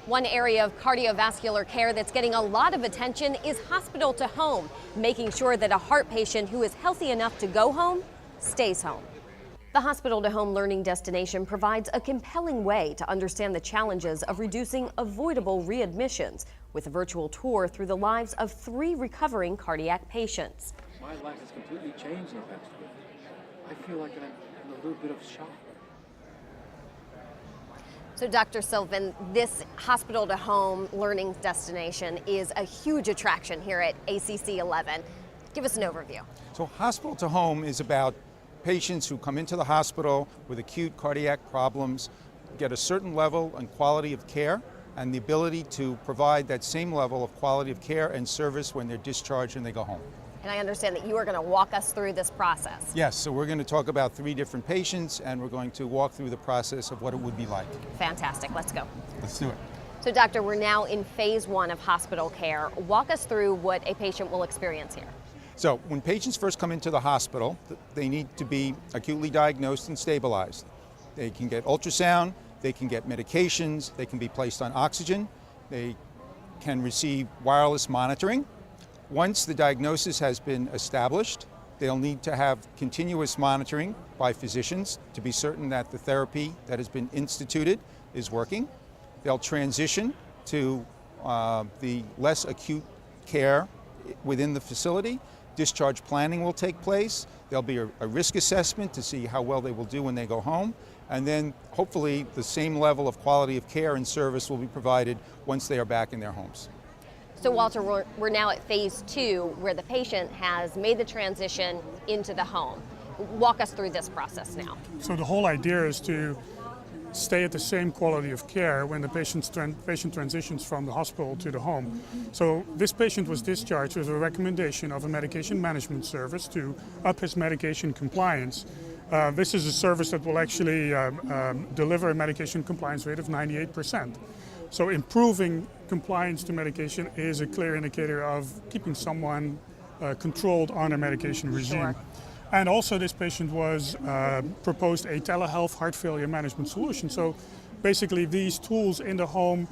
One area of cardiovascular care that's getting a lot of attention is hospital to home, making sure that a heart patient who is healthy enough to go home stays home. The Hospital to Home Learning Destination provides a compelling way to understand the challenges of reducing avoidable readmissions with a virtual tour through the lives of 3 recovering cardiac patients. My life has completely changed in the past week. I feel like I'm in a little bit of shock. So Dr. Sylvan, this Hospital to Home Learning Destination is a huge attraction here at ACC.11. Give us an overview. So Hospital to Home is about patients who come into the hospital with acute cardiac problems, get a certain level and quality of care, and the ability to provide that same level of quality of care and service when they're discharged and they go home. And I understand that you are going to walk us through this process. Yes, so we're going to talk about 3 different patients, and we're going to walk through the process of what it would be like. Fantastic, let's go. Let's do it. So doctor, we're now in phase 1 of hospital care. Walk us through what a patient will experience here. So when patients first come into the hospital, they need to be acutely diagnosed and stabilized. They can get ultrasound, they can get medications, they can be placed on oxygen, they can receive wireless monitoring. Once the diagnosis has been established, they'll need to have continuous monitoring by physicians to be certain that the therapy that has been instituted is working. They'll transition to the less acute care within the facility. Discharge planning will take place. There'll be a risk assessment to see how well they will do when they go home. And then hopefully the same level of quality of care and service will be provided once they are back in their homes. So Walter, we're now at phase 2 where the patient has made the transition into the home. Walk us through this process now. So the whole idea is to stay at the same quality of care when the patient transitions from the hospital to the home. So this patient was discharged with a recommendation of a medication management service to up his medication compliance. This is a service that will actually deliver a medication compliance rate of 98%. So improving compliance to medication is a clear indicator of keeping someone controlled on a medication regime. Sure. And also this patient was proposed a telehealth heart failure management solution. So basically these tools in the home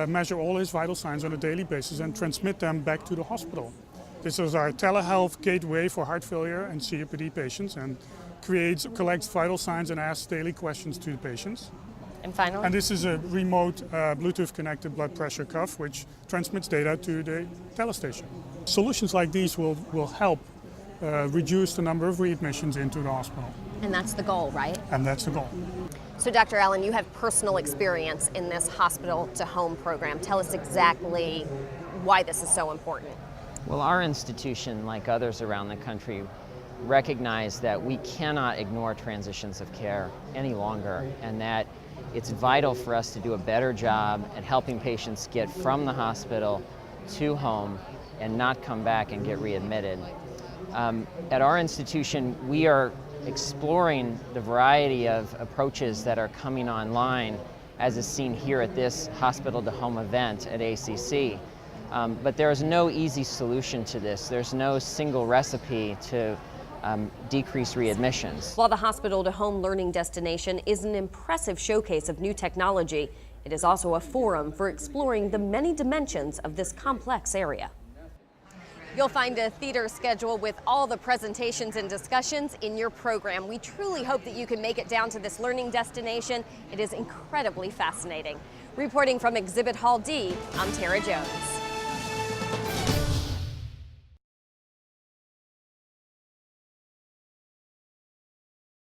measure all his vital signs on a daily basis and transmit them back to the hospital. This is our telehealth gateway for heart failure and COPD patients, and collects vital signs and asks daily questions to the patients. And finally? And this is a remote Bluetooth connected blood pressure cuff which transmits data to the telestation. Solutions like these will help reduce the number of readmissions into the hospital. And that's the goal, right? And that's the goal. So Dr. Allen, you have personal experience in this hospital to home program. Tell us exactly why this is so important. Well, our institution, like others around the country, recognize that we cannot ignore transitions of care any longer, and that it's vital for us to do a better job at helping patients get from the hospital to home and not come back and get readmitted. At our institution, we are exploring the variety of approaches that are coming online, as is seen here at this Hospital to Home event at ACC. But there is no easy solution to this. There's no single recipe to decrease readmissions. While the Hospital to Home Learning Destination is an impressive showcase of new technology, it is also a forum for exploring the many dimensions of this complex area. You'll find a theater schedule with all the presentations and discussions in your program. We truly hope that you can make it down to this learning destination. It is incredibly fascinating. Reporting from Exhibit Hall D, I'm Tara Jones.